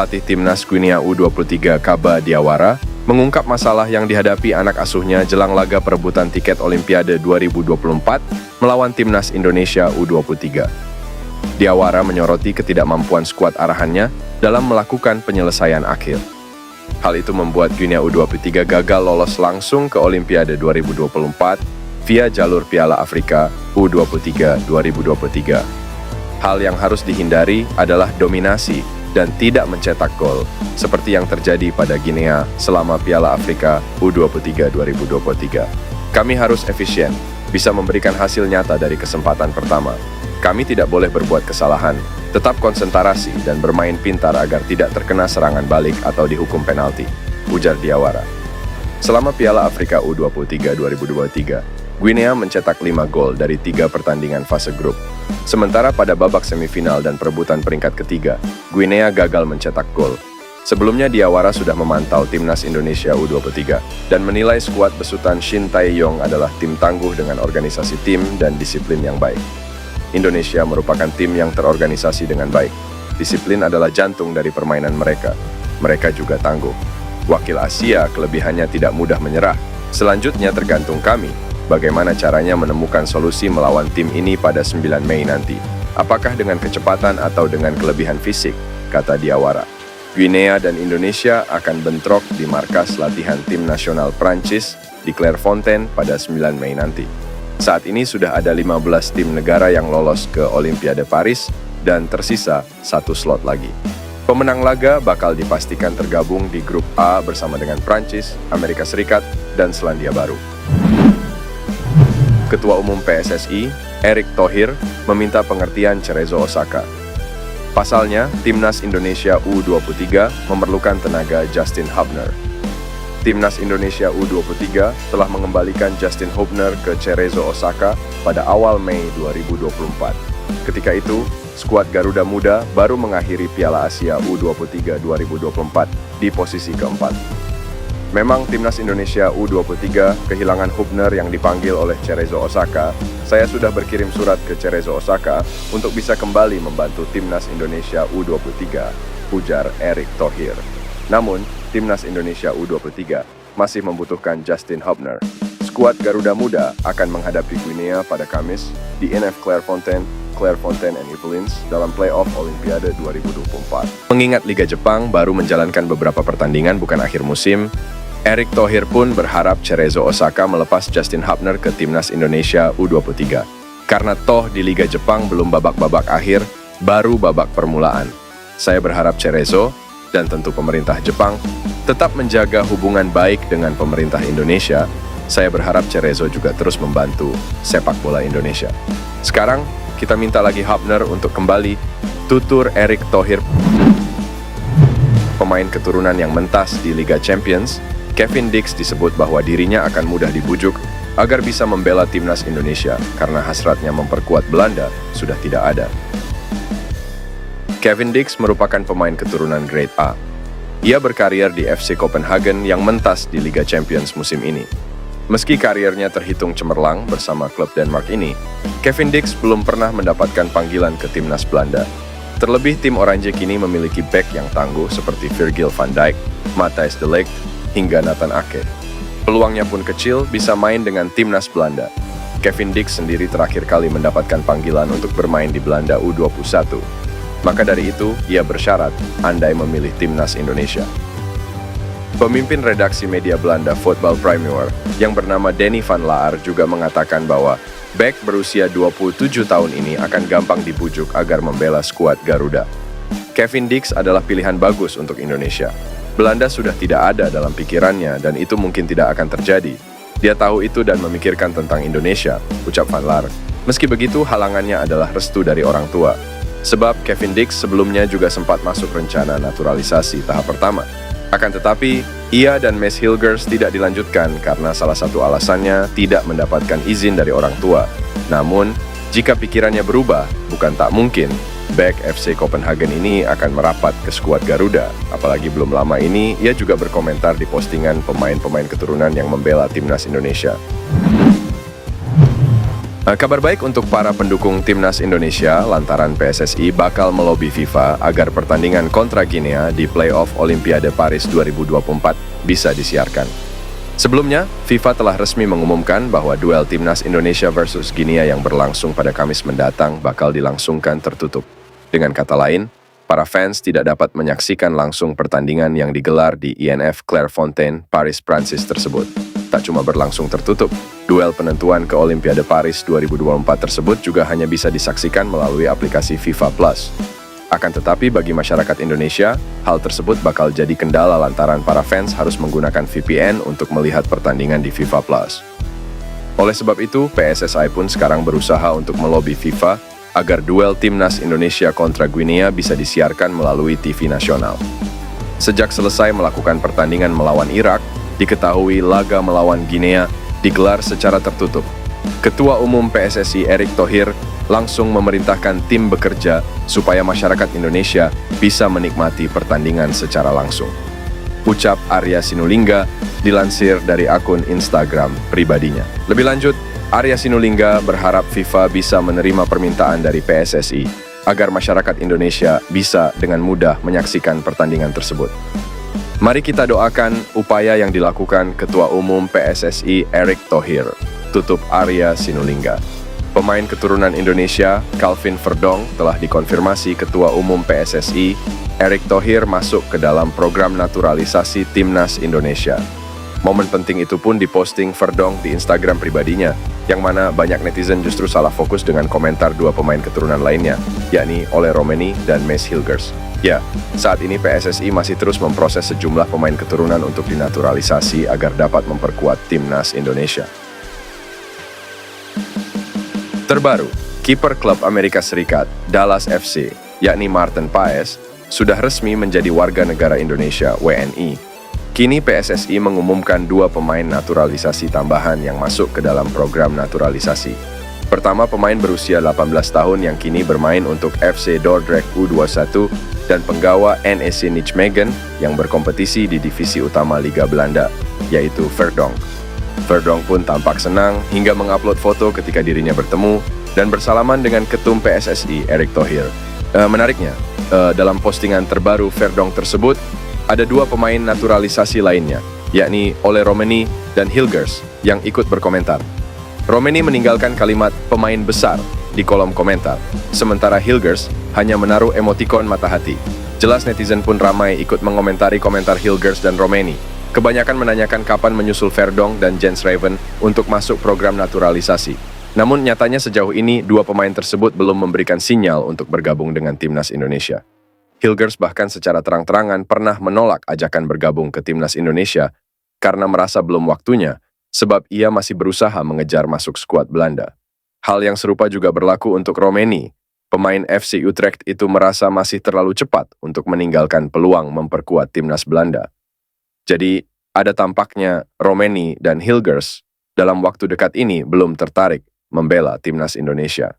pelatih timnas Guinea U23 Kaba Diawara, mengungkap masalah yang dihadapi anak asuhnya jelang laga perebutan tiket Olimpiade 2024 melawan timnas Indonesia U23. Diawara menyoroti ketidakmampuan skuad arahannya dalam melakukan penyelesaian akhir. Hal itu membuat Guinea U23 gagal lolos langsung ke Olimpiade 2024 via jalur Piala Afrika U23 2023. Hal yang harus dihindari adalah dominasi dan tidak mencetak gol, seperti yang terjadi pada Guinea selama Piala Afrika U23 2023. Kami harus efisien, bisa memberikan hasil nyata dari kesempatan pertama. Kami tidak boleh berbuat kesalahan, tetap konsentrasi dan bermain pintar agar tidak terkena serangan balik atau dihukum penalti, ujar Diawara. Selama Piala Afrika U23 2023, Guinea mencetak 5 gol dari 3 pertandingan fase grup. Sementara pada babak semifinal dan perebutan peringkat ketiga, Guinea gagal mencetak gol. Sebelumnya Diawara sudah memantau timnas Indonesia U23 dan menilai skuad besutan Shin Tae-yong adalah tim tangguh dengan organisasi tim dan disiplin yang baik. Indonesia merupakan tim yang terorganisasi dengan baik. Disiplin adalah jantung dari permainan mereka. Mereka juga tangguh. Wakil Asia kelebihannya tidak mudah menyerah. Selanjutnya tergantung kami, bagaimana caranya menemukan solusi melawan tim ini pada 9 Mei nanti. Apakah dengan kecepatan atau dengan kelebihan fisik, kata Diawara. Guinea dan Indonesia akan bentrok di markas latihan tim nasional Prancis di Clairefontaine pada 9 Mei nanti. Saat ini sudah ada 15 tim negara yang lolos ke Olimpiade Paris dan tersisa 1 slot lagi. Pemenang laga bakal dipastikan tergabung di grup A bersama dengan Prancis, Amerika Serikat, dan Selandia Baru. Ketua Umum PSSI, Erick Thohir, meminta pengertian Cerezo Osaka. Pasalnya, timnas Indonesia U23 memerlukan tenaga Justin Hubner. Timnas Indonesia U23 telah mengembalikan Justin Hubner ke Cerezo Osaka pada awal Mei 2024. Ketika itu, skuad Garuda Muda baru mengakhiri Piala Asia U23 2024 di posisi keempat. Memang timnas Indonesia U23 kehilangan Hubner yang dipanggil oleh Cerezo Osaka. Saya sudah berkirim surat ke Cerezo Osaka untuk bisa kembali membantu timnas Indonesia U23, ujar Erick Thohir. Namun, timnas Indonesia U23 masih membutuhkan Justin Hubner. Skuad Garuda Muda akan menghadapi Guinea pada Kamis di NF Clairefontaine and Yvelines dalam playoff Olimpiade 2024. Mengingat Liga Jepang baru menjalankan beberapa pertandingan bukan akhir musim, Erick Thohir pun berharap Cerezo Osaka melepas Justin Hubner ke timnas Indonesia U23. Karena toh di Liga Jepang belum babak-babak akhir, baru babak permulaan. Saya berharap Cerezo dan tentu pemerintah Jepang tetap menjaga hubungan baik dengan pemerintah Indonesia. Saya berharap Cerezo juga terus membantu sepak bola Indonesia. Sekarang, kita minta lagi Hubner untuk kembali, tutur Erick Thohir. Pemain keturunan yang mentas di Liga Champions, Kevin Dix disebut bahwa dirinya akan mudah dibujuk agar bisa membela timnas Indonesia karena hasratnya memperkuat Belanda sudah tidak ada. Kevin Dix merupakan pemain keturunan Grade A. Ia berkarier di FC Copenhagen yang mentas di Liga Champions musim ini. Meski kariernya terhitung cemerlang bersama klub Denmark ini, Kevin Dix belum pernah mendapatkan panggilan ke timnas Belanda. Terlebih tim Oranje kini memiliki bek yang tangguh seperti Virgil van Dijk, Matthijs de Ligt, hingga Nathan Ake. Peluangnya pun kecil bisa main dengan timnas Belanda. Kevin Dix sendiri terakhir kali mendapatkan panggilan untuk bermain di Belanda U21. Maka dari itu, ia bersyarat andai memilih timnas Indonesia. Pemimpin redaksi media Belanda Voetbal Premier yang bernama Danny van Laar juga mengatakan bahwa bek berusia 27 tahun ini akan gampang dibujuk agar membela skuad Garuda. Kevin Dix adalah pilihan bagus untuk Indonesia. Belanda sudah tidak ada dalam pikirannya dan itu mungkin tidak akan terjadi. Dia tahu itu dan memikirkan tentang Indonesia, ucap Van Laar. Meski begitu, halangannya adalah restu dari orang tua. Sebab Kevin Dix sebelumnya juga sempat masuk rencana naturalisasi tahap pertama. Akan tetapi, ia dan Mads Hilgers tidak dilanjutkan karena salah satu alasannya tidak mendapatkan izin dari orang tua. Namun, jika pikirannya berubah, bukan tak mungkin bek FC Copenhagen ini akan merapat ke skuad Garuda. Apalagi belum lama ini, ia juga berkomentar di postingan pemain-pemain keturunan yang membela timnas Indonesia. Kabar baik untuk para pendukung timnas Indonesia lantaran PSSI bakal melobi FIFA agar pertandingan kontra Guinea di playoff Olimpiade Paris 2024 bisa disiarkan. Sebelumnya, FIFA telah resmi mengumumkan bahwa duel timnas Indonesia versus Guinea yang berlangsung pada Kamis mendatang bakal dilangsungkan tertutup. Dengan kata lain, para fans tidak dapat menyaksikan langsung pertandingan yang digelar di INF Clairefontaine, Paris, Prancis tersebut. Tak cuma berlangsung tertutup, duel penentuan ke Olimpiade Paris 2024 tersebut juga hanya bisa disaksikan melalui aplikasi FIFA Plus. Akan tetapi bagi masyarakat Indonesia, hal tersebut bakal jadi kendala lantaran para fans harus menggunakan VPN untuk melihat pertandingan di FIFA Plus. Oleh sebab itu, PSSI pun sekarang berusaha untuk melobi FIFA agar duel timnas Indonesia kontra Guinea bisa disiarkan melalui TV nasional. Sejak selesai melakukan pertandingan melawan Irak, diketahui laga melawan Guinea digelar secara tertutup. Ketua Umum PSSI Erick Thohir langsung memerintahkan tim bekerja supaya masyarakat Indonesia bisa menikmati pertandingan secara langsung. Ucap Arya Sinulinga dilansir dari akun Instagram pribadinya. Lebih lanjut, Arya Sinulinga berharap FIFA bisa menerima permintaan dari PSSI agar masyarakat Indonesia bisa dengan mudah menyaksikan pertandingan tersebut. Mari kita doakan upaya yang dilakukan Ketua Umum PSSI Erick Thohir, tutup Arya Sinulinga. Pemain keturunan Indonesia, Calvin Verdong, telah dikonfirmasi Ketua Umum PSSI Erick Thohir masuk ke dalam program naturalisasi Timnas Indonesia. Momen penting itu pun diposting Verdong di Instagram pribadinya, yang mana banyak netizen justru salah fokus dengan komentar dua pemain keturunan lainnya, yakni Ole Romeni dan Mace Hilgers. Ya, saat ini PSSI masih terus memproses sejumlah pemain keturunan untuk dinaturalisasi agar dapat memperkuat Timnas Indonesia. Terbaru, kiper klub Amerika Serikat, Dallas FC, yakni Martin Paes, sudah resmi menjadi warga negara Indonesia (WNI). Kini PSSI mengumumkan dua pemain naturalisasi tambahan yang masuk ke dalam program naturalisasi. Pertama, pemain berusia 18 tahun yang kini bermain untuk FC Dordrecht U21 dan penggawa NEC Nijmegen yang berkompetisi di divisi utama Liga Belanda, yaitu Verdong. Verdong pun tampak senang hingga mengupload foto ketika dirinya bertemu dan bersalaman dengan Ketum PSSI Erick Thohir. Menariknya, dalam postingan terbaru Verdong tersebut, ada dua pemain naturalisasi lainnya, yakni Ole Romeni dan Hilgers, yang ikut berkomentar. Romeni meninggalkan kalimat "pemain besar" di kolom komentar, sementara Hilgers hanya menaruh emotikon mata hati. Jelas netizen pun ramai ikut mengomentari komentar Hilgers dan Romeni. Kebanyakan menanyakan kapan menyusul Verdong dan Jens Raven untuk masuk program naturalisasi. Namun nyatanya sejauh ini dua pemain tersebut belum memberikan sinyal untuk bergabung dengan Timnas Indonesia. Hilgers bahkan secara terang-terangan pernah menolak ajakan bergabung ke Timnas Indonesia karena merasa belum waktunya, sebab ia masih berusaha mengejar masuk skuad Belanda. Hal yang serupa juga berlaku untuk Romeni. Pemain FC Utrecht itu merasa masih terlalu cepat untuk meninggalkan peluang memperkuat Timnas Belanda. Jadi, ada tampaknya Romeni dan Hilgers dalam waktu dekat ini belum tertarik membela Timnas Indonesia.